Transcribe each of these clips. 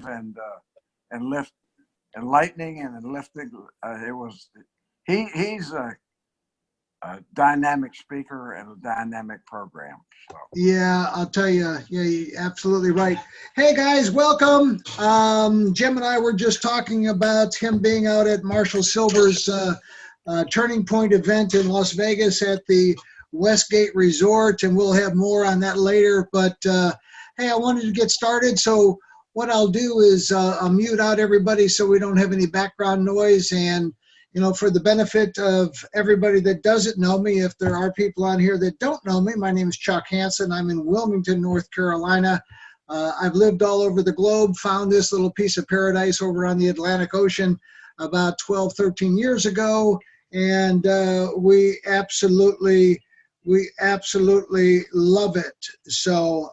and lift enlightening and lifting. He's a dynamic speaker and a dynamic program. So. Yeah, I'll tell you. Yeah, you're absolutely right. Hey guys, welcome. Jim and I were just talking about him being out at Marshall Silver's Turning Point event in Las Vegas at the Westgate Resort, and we'll have more on that later. But hey, I wanted to get started, so what I'll do is I'll mute out everybody so we don't have any background noise. And you know, for the benefit of everybody that doesn't know me, if there are people on here that don't know me, my name is Chuck Hansen. I'm in Wilmington, North Carolina. I've lived all over the globe, found this little piece of paradise over on the Atlantic Ocean about 12, 13 years ago. And we absolutely love it. So,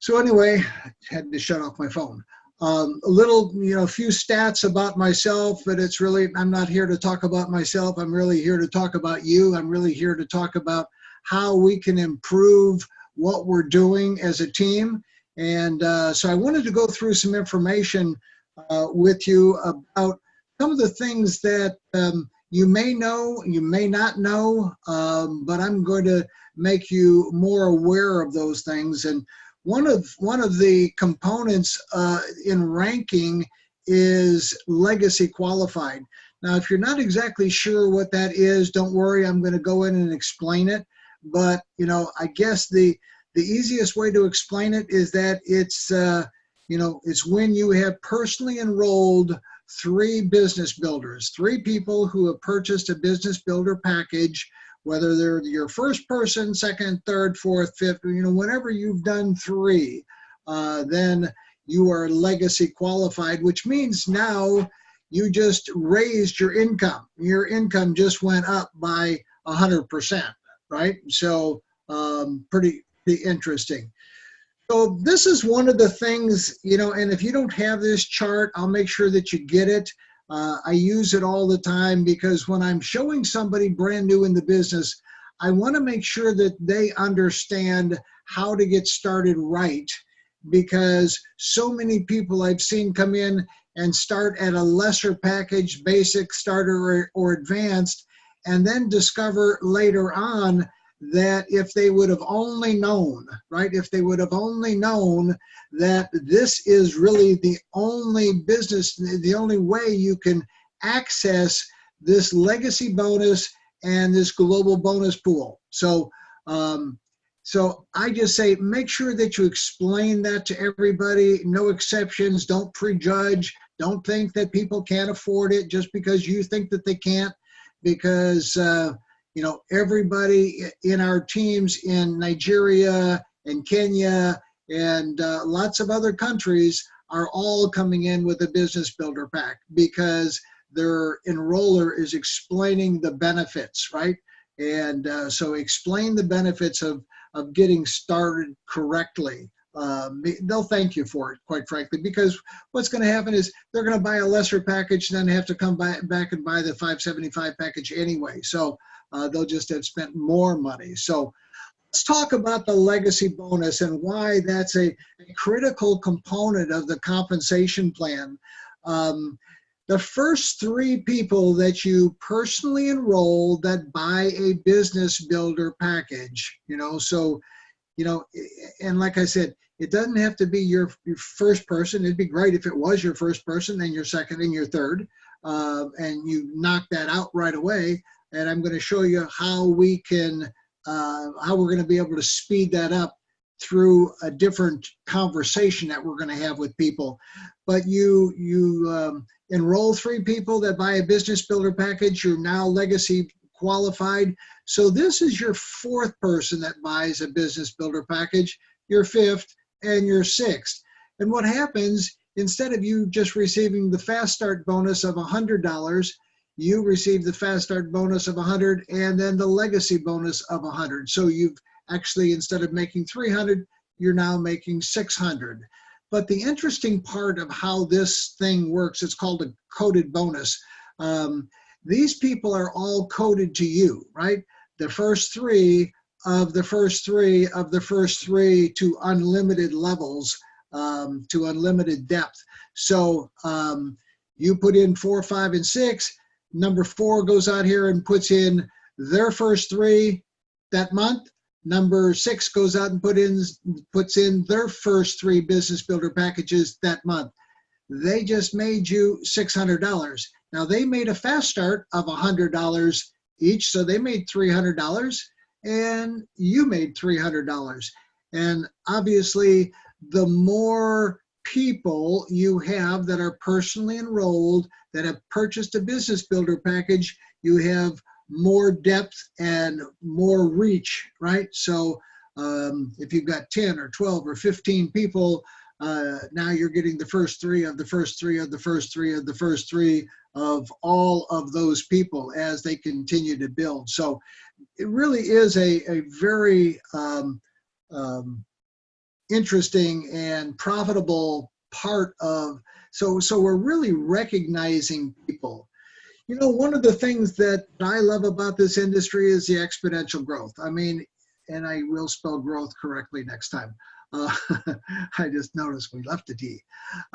anyway, I had to shut off my phone. A little, few stats about myself, but it's really, I'm not here to talk about myself. I'm really here to talk about you. I'm really here to talk about how we can improve what we're doing as a team. And so I wanted to go through some information with you about some of the things that you may know, you may not know, but I'm going to make you more aware of those things. And one of the components in ranking is legacy qualified. Now, if you're not exactly sure what that is, don't worry, I'm going to go in and explain it. But, I guess the easiest way to explain it is that it's, it's when you have personally enrolled 3 business builders, 3 people who have purchased a business builder package, whether they're your first person, second, third, fourth, fifth, whenever you've done 3, then you are legacy qualified, which means now you just raised your income. Your income just went up by 100%, right? So pretty interesting. So this is one of the things, and if you don't have this chart, I'll make sure that you get it. I use it all the time because when I'm showing somebody brand new in the business, I want to make sure that they understand how to get started right, because so many people I've seen come in and start at a lesser package, basic, starter, or advanced, and then discover later on that if they would have only known, right? If they would have only known that this is really the only business, the only way you can access this legacy bonus and this global bonus pool. So, so I just say, make sure that you explain that to everybody, no exceptions, don't prejudge, don't think that people can't afford it just because you think that they can't, because everybody in our teams in Nigeria and Kenya and lots of other countries are all coming in with a business builder pack because their enroller is explaining the benefits, right? And so explain the benefits of getting started correctly. They'll thank you for it, quite frankly, because what's going to happen is they're going to buy a lesser package, then have to come back and buy the 575 package anyway. So they'll just have spent more money. So let's talk about the legacy bonus and why that's a critical component of the compensation plan. The first 3 people that you personally enroll that buy a business builder package, and like I said, it doesn't have to be your first person. It'd be great if it was your first person, then your second and your third, and you knock that out right away. And I'm going to show you how we can, how we're going to be able to speed that up through a different conversation that we're going to have with people. But you enroll 3 people that buy a business builder package. You're now legacy qualified. So this is your 4th person that buys a business builder package, your 5th, and your 6th. And what happens, instead of you just receiving the fast start bonus of $100, you receive the fast start bonus of 100 and then the legacy bonus of 100. So you've actually, instead of making 300, you're now making 600. But the interesting part of how this thing works, it's called a coded bonus. These people are all coded to you, right? The first 3 of the first 3 of the first 3 to unlimited levels to unlimited depth. So you put in 4, 5, and 6. Number 4 goes out here and puts in their first 3 that month. Number 6 goes out and puts in their first 3 business builder packages that month. They just made you $600. Now they made a fast start of $100 each, so they made $300, and you made $300. And obviously, the more people you have that are personally enrolled, that have purchased a business builder package, you have more depth and more reach, right? So if you've got 10 or 12 or 15 people, now you're getting the first 3 of the first 3 of the first 3 of the first 3 of all of those people as they continue to build. So it really is a very interesting and profitable part of, so we're really recognizing people. You know, one of the things that I love about this industry is the exponential growth. I mean, and I will spell growth correctly next time. I just noticed we left a D.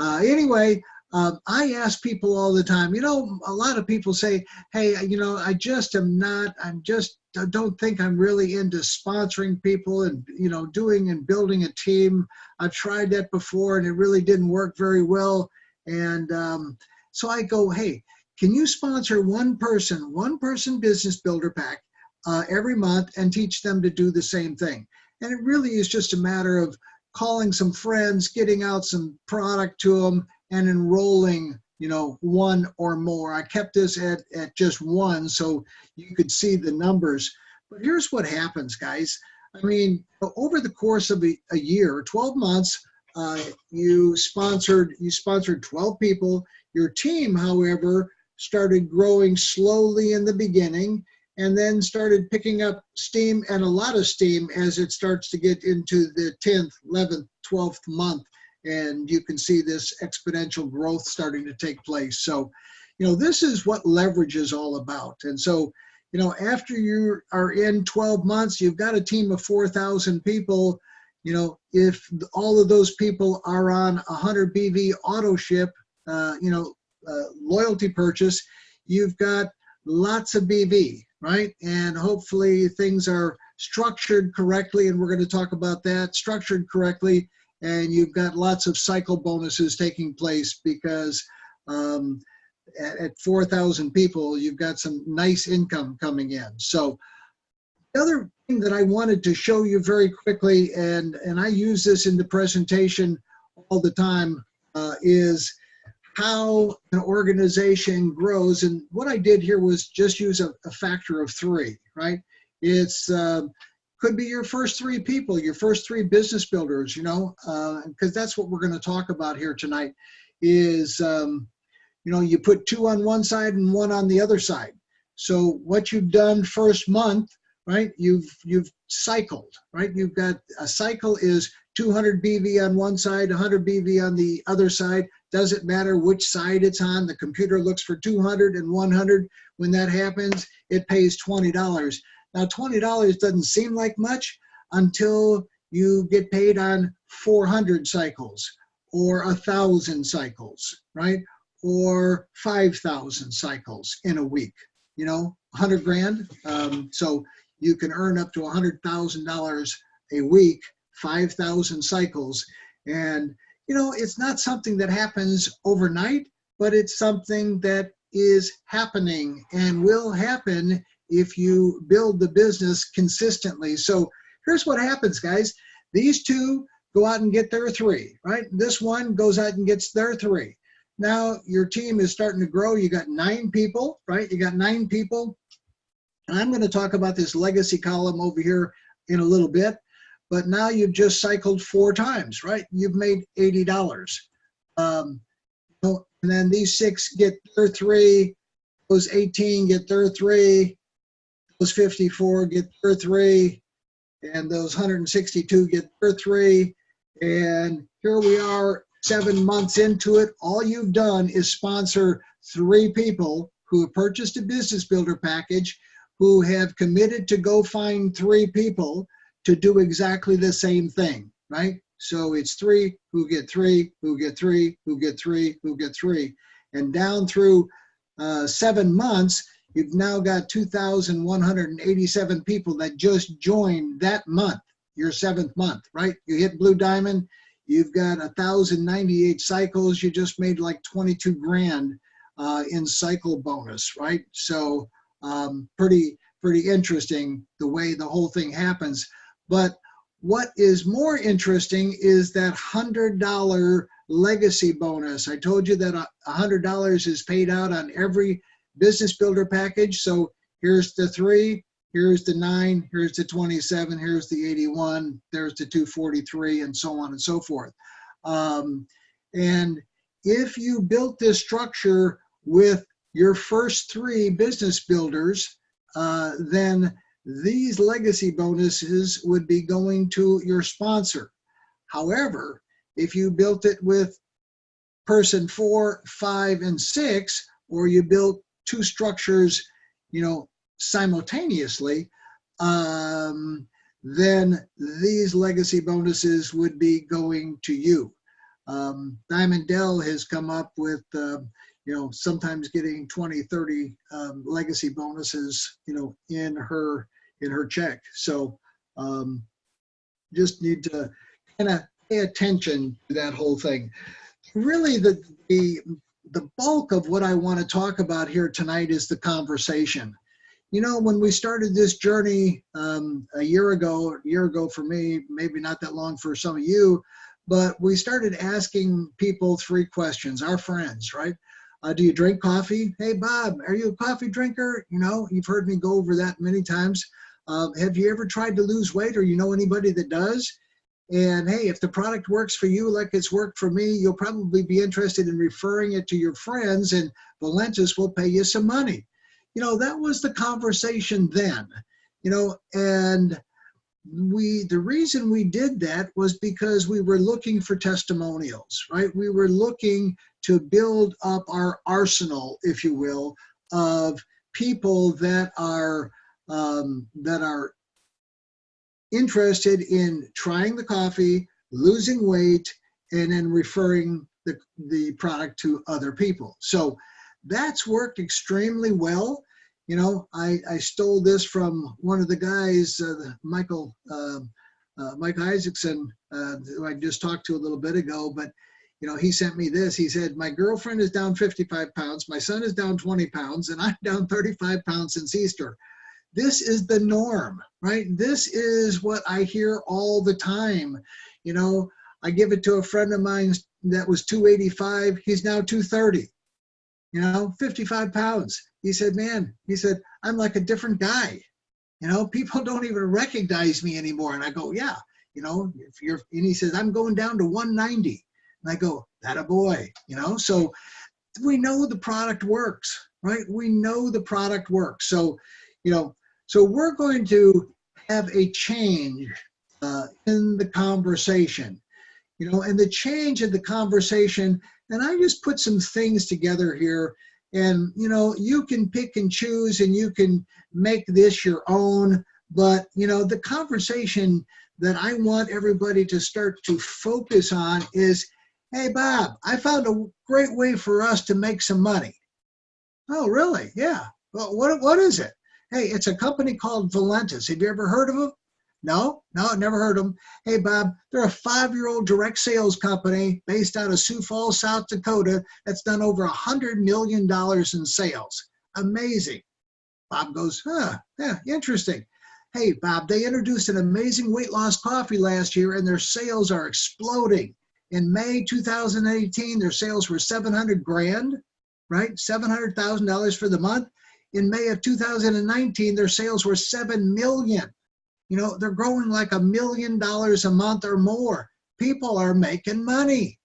Anyway, I ask people all the time, you know, a lot of people say, hey, you know, I don't think I'm really into sponsoring people and, you know, doing and building a team. I've tried that before and it really didn't work very well. And so I go, hey, can you sponsor one person business builder pack every month and teach them to do the same thing? And it really is just a matter of calling some friends, getting out some product to them, and enrolling, you know, 1 or more. I kept this at just 1 so you could see the numbers. But here's what happens, guys. I mean, over the course of a year, 12 months, you sponsored 12 people. Your team, however, started growing slowly in the beginning, and then started picking up steam, and a lot of steam as it starts to get into the 10th, 11th, 12th month. And you can see this exponential growth starting to take place. So, you know, this is what leverage is all about. And so, you know, after you are in 12 months, you've got a team of 4,000 people. You know, if all of those people are on 100 BV auto ship, loyalty purchase, you've got lots of BV, right? And hopefully things are structured correctly, and we're going to talk about that, structured correctly, and you've got lots of cycle bonuses taking place because at 4,000 people, you've got some nice income coming in. So the other thing that I wanted to show you very quickly, and I use this in the presentation all the time, is how an organization grows. And what I did here was just use a factor of 3, right? It's could be your first 3 people, your first 3 business builders, you know, because that's what we're going to talk about here tonight is, you know, you put 2 on one side and 1 on the other side. So what you've done first month, right? You've cycled, right? You've got a cycle is 200 BV on one side, 100 BV on the other side. Doesn't matter which side it's on. The computer looks for 200 and 100. When that happens, it pays $20. Now, $20 doesn't seem like much until you get paid on 400 cycles or 1,000 cycles, right? Or 5,000 cycles in a week, you know, 100 grand. So you can earn up to $100,000 a week, 5,000 cycles. And, you know, it's not something that happens overnight, but it's something that is happening and will happen if you build the business consistently. So here's what happens, guys. These 2 go out and get their 3, right? This one goes out and gets their 3. Now your team is starting to grow. You got 9 people, right? You got 9 people. And I'm going to talk about this legacy column over here in a little bit. But now you've just cycled 4 times, right? You've made $80. And then these 6 get their 3. Those 18 get their 3. Those 54 get their 3. And those 162 get their 3. And here we are 7 months into it. All you've done is sponsor 3 people who have purchased a business builder package, who have committed to go find 3 people to do exactly the same thing, right? So it's 3 who get 3, who get 3, who get 3, who get 3. And down through 7 months, you've now got 2,187 people that just joined that month, your 7th month, right? You hit Blue Diamond, you've got 1,098 cycles. You just made like 22 grand in cycle bonus, right? So pretty interesting the way the whole thing happens. But what is more interesting is that $100 legacy bonus. I told you that $100 is paid out on every business builder package. So here's the 3, here's the 9, here's the 27, here's the 81, there's the 243, and so on and so forth. And if you built this structure with your first 3 business builders, then these legacy bonuses would be going to your sponsor. However, if you built it with person 4, 5, and 6, or you built 2 structures, simultaneously, then these legacy bonuses would be going to you. Diamond Dell has come up with, sometimes getting 20, 30 legacy bonuses, in her check. So just need to kind of pay attention to that whole thing. Really, the bulk of what I want to talk about here tonight is the conversation. When we started this journey a year ago for me, maybe not that long for some of you, but we started asking people 3 questions, our friends, right? Do you drink coffee? Hey, Bob, are you a coffee drinker? You've heard me go over that many times. Have you ever tried to lose weight, or anybody that does? And hey, if the product works for you like it's worked for me, you'll probably be interested in referring it to your friends, and Valentis will pay you some money. That was the conversation then, and the reason we did that was because we were looking for testimonials, right? We were looking to build up our arsenal, if you will, of people that are interested in trying the coffee, losing weight, and then referring the product to other people. So that's worked extremely well. I stole this from one of the guys, Mike Isaacson, who I just talked to a little bit ago, but he sent me this. He said, my girlfriend is down 55 pounds, my son is down 20 pounds, and I'm down 35 pounds since Easter. This is the norm, right? This is what I hear all the time. I give it to a friend of mine that was 285. He's now 230, 55 pounds. He said, I'm like a different guy. People don't even recognize me anymore. And I go, yeah, and he says, I'm going down to 190. And I go, that a boy, so we know the product works, right? We know the product works. So, so we're going to have a change in the conversation, and the change in the conversation, and I just put some things together here, and, you can pick and choose and you can make this your own, but, the conversation that I want everybody to start to focus on is, hey, Bob, I found a great way for us to make some money. Oh, really? Yeah. Well, what is it? Hey, it's a company called Valentis. Have you ever heard of them? No, never heard of them. Hey, Bob, they're a 5-year-old direct sales company based out of Sioux Falls, South Dakota, that's done over $100 million in sales. Amazing. Bob goes, yeah, interesting. Hey, Bob, they introduced an amazing weight loss coffee last year, and their sales are exploding. In May 2018, their sales were 700 grand, right? $700,000 for the month. In May of 2019, their sales were 7 million. They're growing like $1 million a month or more. People are making money.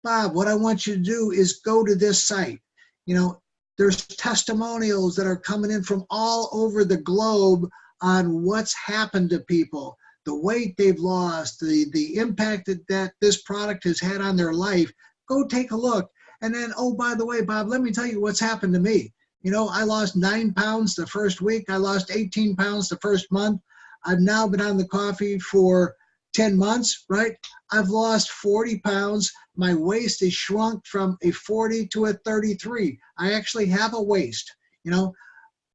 Bob, what I want you to do is go to this site. There's testimonials that are coming in from all over the globe on what's happened to people, the weight they've lost, the impact that this product has had on their life. Go take a look. And then, oh, by the way, Bob, let me tell you what's happened to me. I lost 9 pounds the first week. I lost 18 pounds the first month. I've now been on the coffee for 10 months, right? I've lost 40 pounds. My waist is shrunk from a 40 to a 33. I actually have a waist, you know.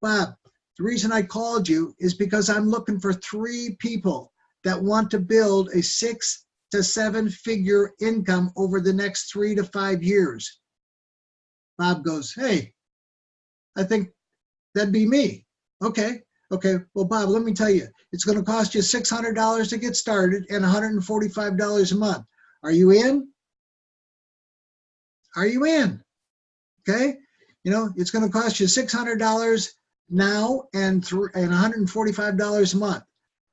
Bob, the reason I called you is because I'm looking for 3 people that want to build a 6 to 7 figure income over the next 3 to 5 years. Bob goes, hey, I think that'd be me. Okay. Well, Bob, let me tell you, it's going to cost you $600 to get started and $145 a month. Are you in? Are you in? Okay. You know, it's going to cost you $600 now and $145 a month.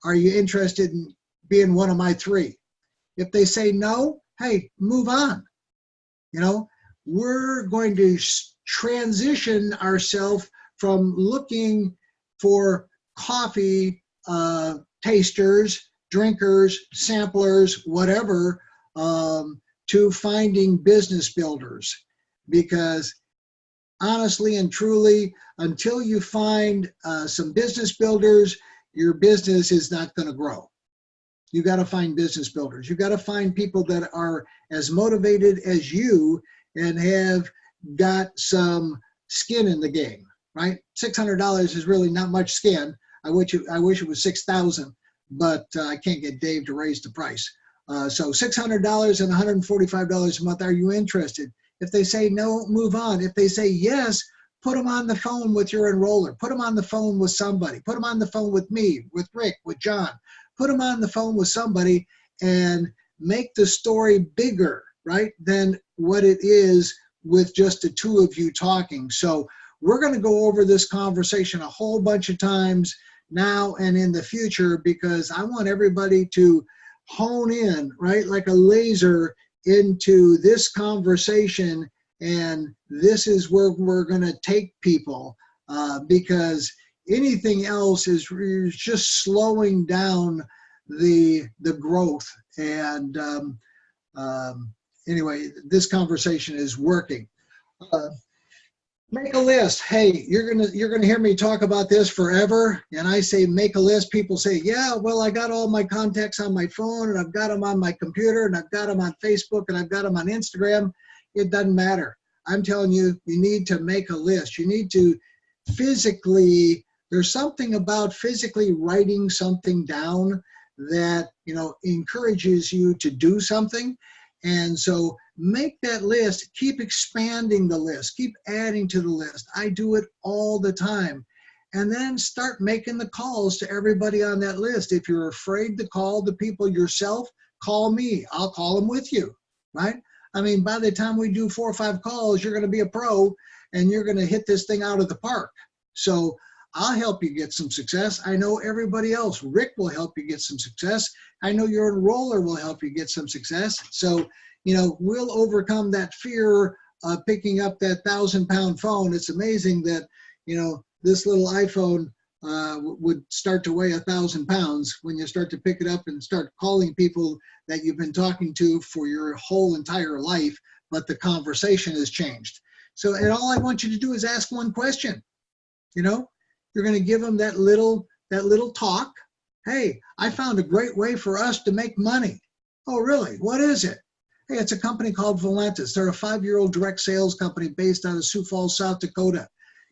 Are you interested in being one of my 3? If they say no, hey, move on. You know, we're going to transition ourselves from looking for coffee tasters, drinkers, samplers, whatever, to finding business builders. Because honestly and truly, until you find some business builders, your business is not going to grow. You got to find business builders. You got to find people that are as motivated as you and have got some skin in the game, right? $600 is really not much skin. I wish it was $6,000, but I can't get Dave to raise the price. So $600 and $145 a month. Are you interested? If they say no, move on. If they say yes, put them on the phone with your enroller. Put them on the phone with somebody. Put them on the phone with me, with Rick, with John. Put them on the phone with somebody and make the story bigger, right, than what it is with just the 2 of you talking. So we're going to go over this conversation a whole bunch of times now and in the future, because I want everybody to hone in, right, like a laser into this conversation. And this is where we're going to take people, because anything else is just slowing down the growth. And anyway, this conversation is working. Make a list. Hey, you're gonna hear me talk about this forever. And I say make a list. People say, yeah, well, I got all my contacts on my phone, and I've got them on my computer, and I've got them on Facebook, and I've got them on Instagram. It doesn't matter. I'm telling you, you need to make a list. You need to physically, there's something about physically writing something down that, you know, encourages you to do something. And so make that list, keep expanding the list, keep adding to the list. I do it all the time. And then start making the calls to everybody on that list. If you're afraid to call the people yourself, call me. I'll call them with you, right? I mean, by the time we do 4 or 5 calls, you're going to be a pro and you're going to hit this thing out of the park. So I'll help you get some success. I know everybody else. Rick will help you get some success. I know your enroller will help you get some success. So, you know, we'll overcome that fear of picking up that 1,000-pound phone. It's amazing that, you know, this little iPhone would start to weigh 1,000 pounds when you start to pick it up and start calling people that you've been talking to for your whole entire life, but the conversation has changed. So, and all I want you to do is ask one question. You know, you're going to give them that little talk. Hey, I found a great way for us to make money. Oh, really? What is it? Hey, it's a company called Valentis. They're a 5-year-old direct sales company based out of Sioux Falls, South Dakota.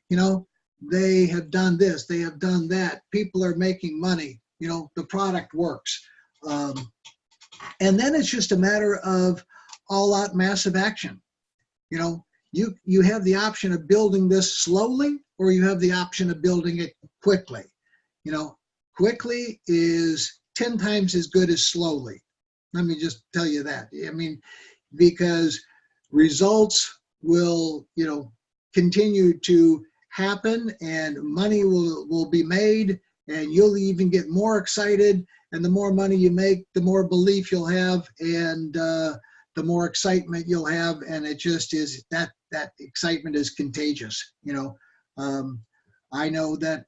You know, they have done this, they have done that. People are making money. You know, the product works. And then it's just a matter of all-out massive action. You know, you have the option of building this slowly, or you have the option of building it quickly. You know, quickly is 10 times as good as slowly. Let me just tell you that. I mean, because results will, you know, continue to happen, and money will be made, and you'll even get more excited. And the more money you make, the more belief you'll have, and the more excitement you'll have. And it just is that excitement is contagious. You know, I know that,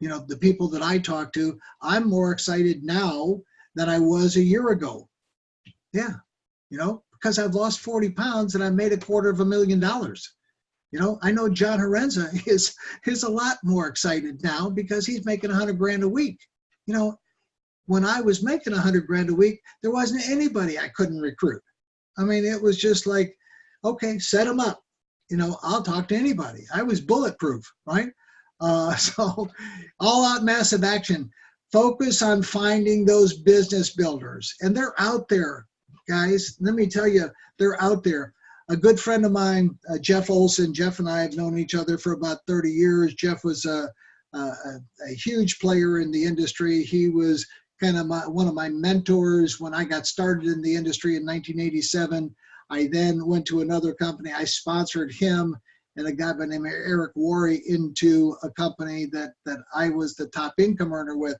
you know, the people that I talk to, I'm more excited now than I was a year ago. Yeah, you know, because I've lost 40 pounds and I made $250,000. You know, I know John Horenza is a lot more excited now because he's making $100,000 a week. You know, when I was making 100 grand a week, there wasn't anybody I couldn't recruit. I mean, it was just like, okay, set them up. You know, I'll talk to anybody. I was bulletproof, right? So all out massive action. Focus on finding those business builders. And they're out there, guys. Let me tell you, they're out there. A good friend of mine, Jeff Olson, Jeff and I have known each other for about 30 years. Jeff was a huge player in the industry. He was kind of one of my mentors when I got started in the industry in 1987. I then went to another company. I sponsored him and a guy by the name of Eric Worre into a company that I was the top income earner with,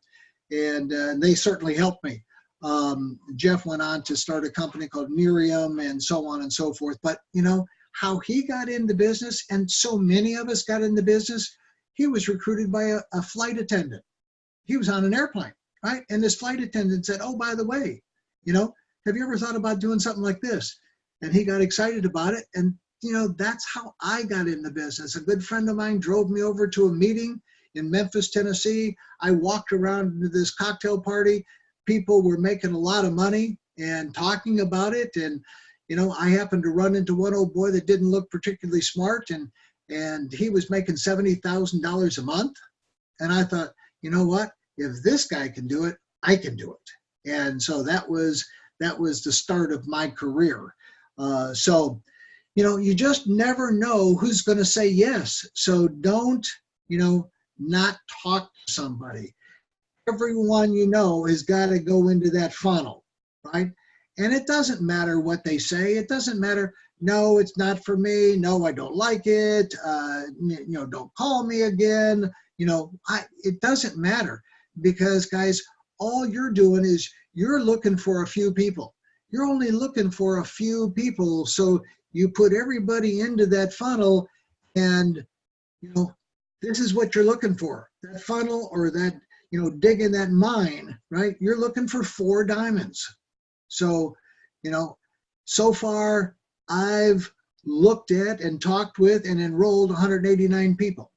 and they certainly helped me. Jeff went on to start a company called Nerium and so on and so forth. But you know how he got into business, and so many of us got into business. He was recruited by a flight attendant. He was on an airplane, right? And this flight attendant said, "Oh, by the way, you know, have you ever thought about doing something like this?" And he got excited about it. And you know, that's how I got into business. A good friend of mine drove me over to a meeting in Memphis, Tennessee. I walked around to this cocktail party. People were making a lot of money and talking about it. And, you know, I happened to run into one old boy that didn't look particularly smart, and he was making $70,000 a month. And I thought, you know what, if this guy can do it, I can do it. And so that was the start of my career. So, you know, you just never know who's going to say yes. So don't, you know, not talk to somebody. Everyone you know has got to go into that funnel, right? And it doesn't matter what they say. It doesn't matter. No, it's not for me. No, I don't like it. You know, don't call me again. You know, it doesn't matter, because guys, all you're doing is you're looking for a few people. You're only looking for a few people. So you put everybody into that funnel, and, you know, this is what you're looking for. That funnel, or that, you know, digging that mine, right? You're looking for 4 diamonds. So, you know, so far I've looked at and talked with and enrolled 189 people.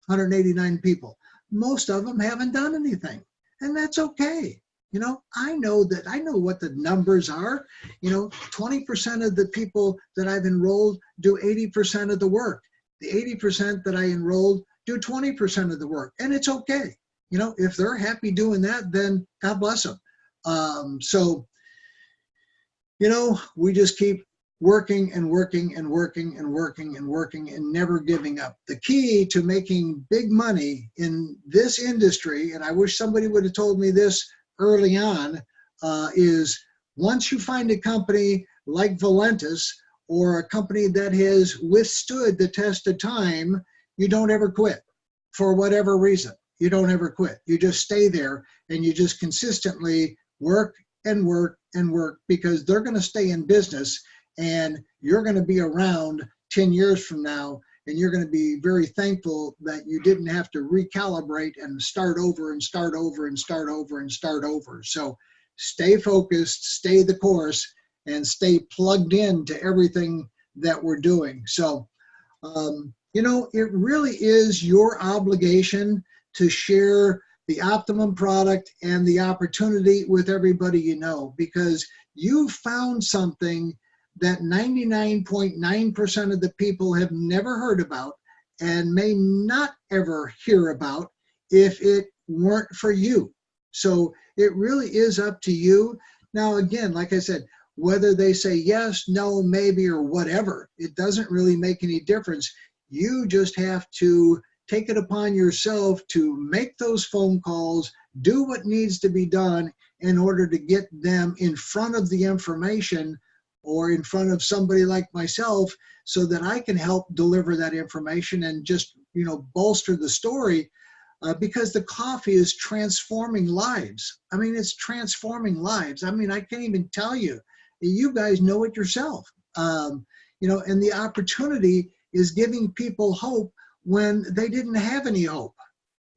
189 people. Most of them haven't done anything, and that's okay. You know, I know what the numbers are. You know, 20% of the people that I've enrolled do 80% of the work. The 80% that I enrolled do 20% of the work, and it's okay. You know, if they're happy doing that, then God bless them. So, you know, we just keep working and working and working and working and working and never giving up. The key to making big money in this industry, and I wish somebody would have told me this early on, is once you find a company like Valentis, or a company that has withstood the test of time, you don't ever quit for whatever reason. You don't ever quit. You just stay there, and you just consistently work and work and work, because they're going to stay in business, and you're going to be around 10 years from now, and you're going to be very thankful that you didn't have to recalibrate and start over and start over and start over and start over. So stay focused, stay the course, and stay plugged in to everything that we're doing. So, you know, it really is your obligation to share the optimum product and the opportunity with everybody you know, because you found something that 99.9% of the people have never heard about and may not ever hear about if it weren't for you. So it really is up to you. Now, again, like I said, whether they say yes, no, maybe, or whatever, it doesn't really make any difference. You just have to take it upon yourself to make those phone calls, do what needs to be done in order to get them in front of the information, or in front of somebody like myself, so that I can help deliver that information and just, you know, bolster the story, because the coffee is transforming lives. I mean, it's transforming lives. I mean, I can't even tell you. You guys know it yourself. You know, and the opportunity is giving people hope when they didn't have any hope.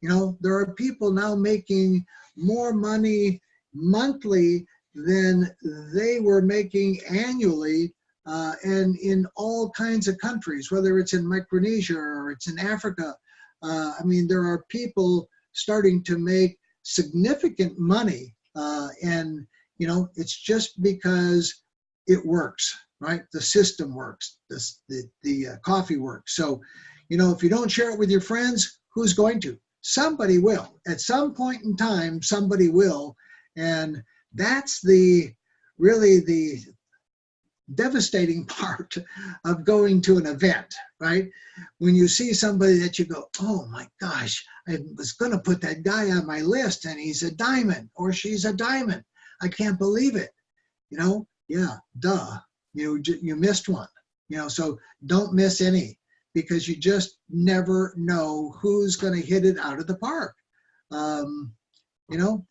You know, there are people now making more money monthly than they were making annually, and in all kinds of countries, whether it's in Micronesia or it's in Africa. I mean, there are people starting to make significant money. And, you know, it's just because it works, right? The system works, the coffee works. So, you know, if you don't share it with your friends, who's going to? Somebody will. At some point in time, somebody will. And that's really the devastating part of going to an event, right? When you see somebody that you go, oh my gosh, I was going to put that guy on my list and he's a diamond or she's a diamond. I can't believe it. You know, yeah, duh. You missed one. You know, so don't miss any, because you just never know who's going to hit it out of the park. You know,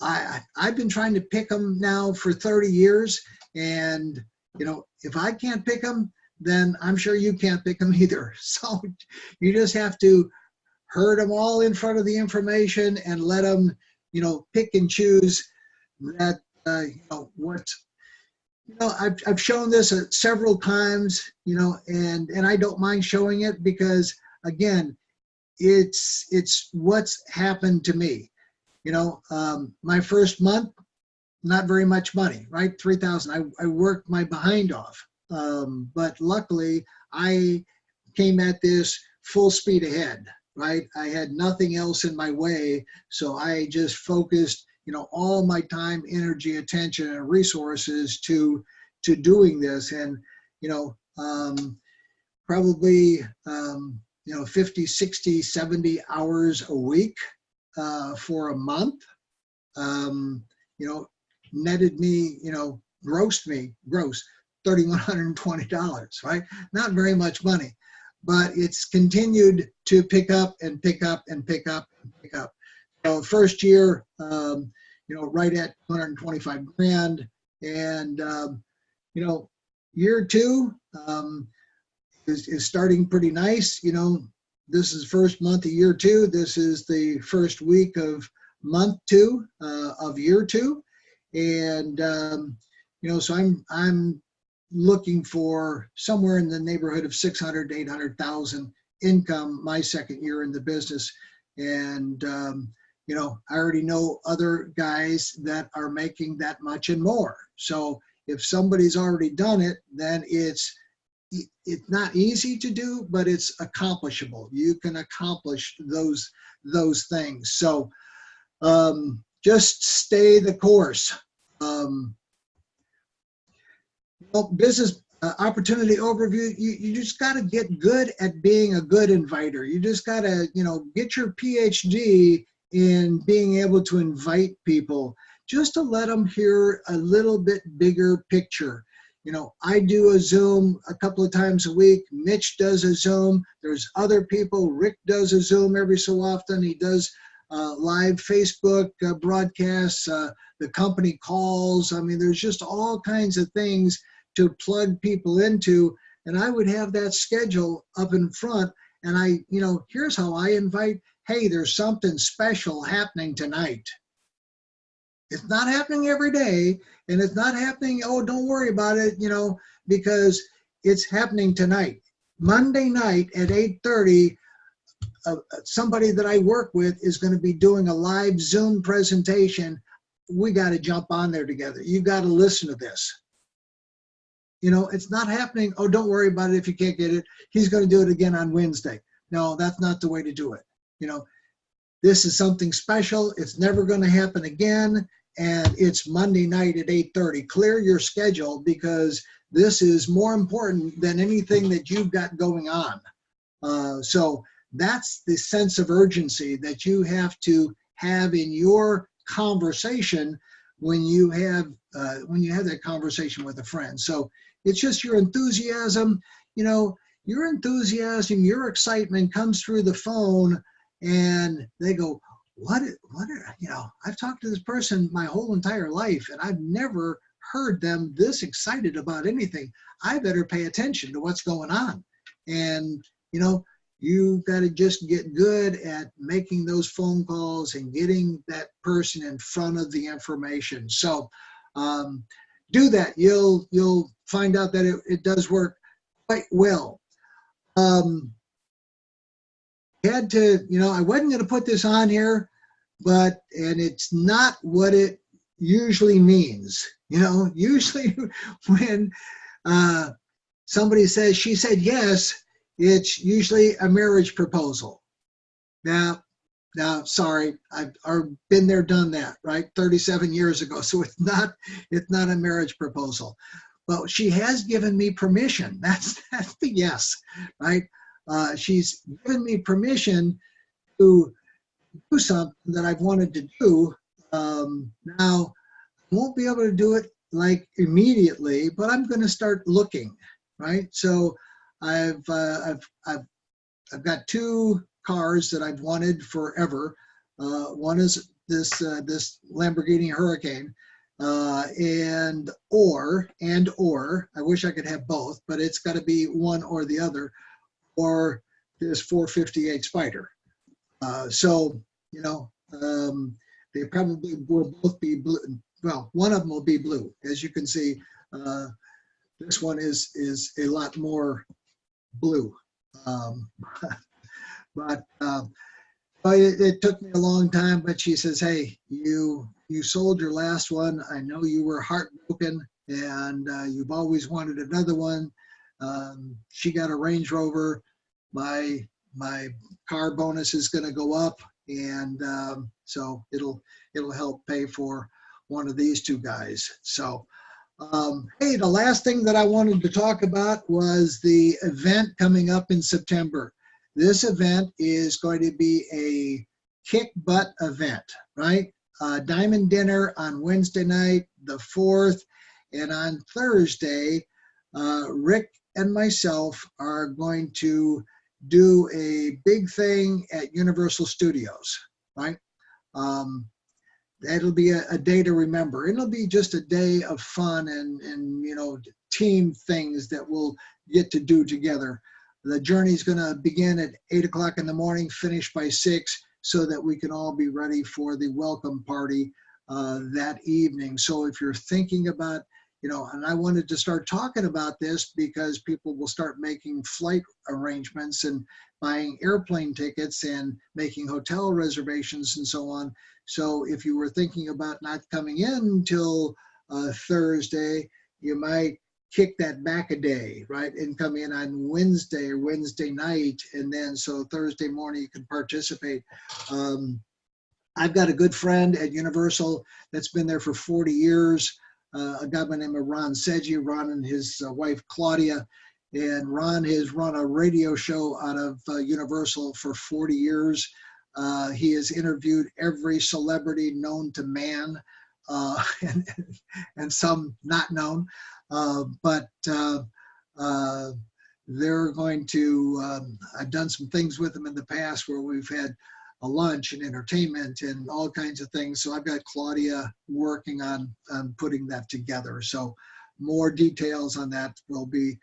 I've been trying to pick them now for 30 years, and you know, if I can't pick them, then I'm sure you can't pick them either. So you just have to herd them all in front of the information and let them, you know, pick and choose that, you know, what, you know, I've shown this several times, you know, and I don't mind showing it because, again, it's what's happened to me. You know, my first month, not very much money, right? $3,000. I worked my behind off. But luckily, I came at this full speed ahead, right? I had nothing else in my way. So I just focused, you know, all my time, energy, attention, and resources to doing this. And, you know, probably, you know, 50, 60, 70 hours a week for a month, you know, netted me, you know, gross $3,120, right? Not very much money, but it's continued to pick up and pick up and pick up and pick up. So first year, you know, right at 125 grand. And, you know, year two is starting pretty nice. You know, this is first month of year two. This is the first week of month two of year two. And, you know, so I'm looking for somewhere in the neighborhood of 600 to 800,000 income my second year in the business. And, you know, I already know other guys that are making that much and more. So if somebody's already done it, then it's not easy to do, but it's accomplishable. You can accomplish those things. So just stay the course. Business opportunity overview, you just got to get good at being a good inviter. You just got to, you know, get your PhD in being able to invite people just to let them hear a little bit bigger picture. You know, I do a Zoom a couple of times a week. Mitch does a Zoom. There's other people. Rick does a Zoom every so often. He does live Facebook broadcasts, the company calls. I mean, there's just all kinds of things to plug people into. And I would have that schedule up in front. And I, you know, here's how I invite, hey, there's something special happening tonight. It's not happening every day, and it's not happening, oh, don't worry about it, you know, because it's happening tonight. Monday night at 8:30, somebody that I work with is going to be doing a live Zoom presentation. We got to jump on there together. You got to listen to this. You know, it's not happening, oh, don't worry about it if you can't get it. He's going to do it again on Wednesday. No, that's not the way to do it. You know, this is something special. It's never going to happen again. And it's Monday night at 8:30. Clear your schedule, because this is more important than anything that you've got going on. So that's the sense of urgency that you have to have in your conversation when you have that conversation with a friend. So it's just your enthusiasm. You know, your enthusiasm, your excitement comes through the phone, and they go, what, you know, I've talked to this person my whole entire life, and I've never heard them this excited about anything. I better pay attention to what's going on. And, you know, you got to just get good at making those phone calls and getting that person in front of the information. So do that. You'll find out that it does work quite well. Had to, you know, I wasn't going to put this on here, and it's not what it usually means. You know, usually when somebody says she said yes, it's usually a marriage proposal. Now, sorry, I've been there, done that, right? 37 years ago. So it's not a marriage proposal. But she has given me permission. That's the yes, right? She's given me permission to do something that I've wanted to do. Now, I won't be able to do it like immediately, but I'm going to start looking, right? So I've got two cars that I've wanted forever. One is this Lamborghini Hurricane, and I wish I could have both, but it's got to be one or the other, or this 458 Spider. So you know, they probably will both be blue. Well, one of them will be blue, as you can see. This one is a lot more blue. But it took me a long time, but she says, hey, you sold your last one. I know you were heartbroken, and you've always wanted another one. She got a Range Rover. My car bonus is going to go up, and so it'll help pay for one of these two guys. So hey, the last thing that I wanted to talk about was the event coming up in September. This event is going to be a kick butt event, right? Diamond dinner on Wednesday night, the 4th, and on Thursday, Rick and myself are going to do a big thing at Universal Studios, right? That'll be a day to remember. It'll be just a day of fun and you know, team things that we'll get to do together. The journey is going to begin at 8 o'clock in the morning, finish by 6, so that we can all be ready for the welcome party that evening. So if you're thinking about, you know, and I wanted to start talking about this because people will start making flight arrangements and buying airplane tickets and making hotel reservations and so on. So if you were thinking about not coming in until Thursday, you might kick that back a day, right? And come in on Wednesday or Wednesday night. And then so Thursday morning you can participate. I've got a good friend at Universal that's been there for 40 years. A guy by the name of Ron Sedgy, Ron and his wife Claudia. And Ron has run a radio show out of Universal for 40 years. He has interviewed every celebrity known to man, and some not known. But they're going to, I've done some things with them in the past where we've had a lunch and entertainment and all kinds of things. So I've got Claudia working on putting that together. So more details on that will be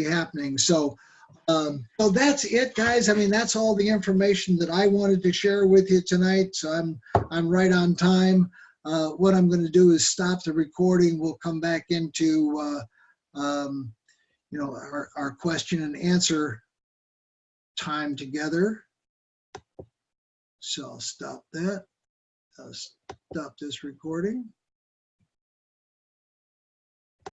happening. So that's it, guys. I mean, that's all the information that I wanted to share with you tonight. So I'm right on time. What I'm going to do is stop the recording. We'll come back into you know, our question and answer time together. So I'll stop that. I'll stop this recording.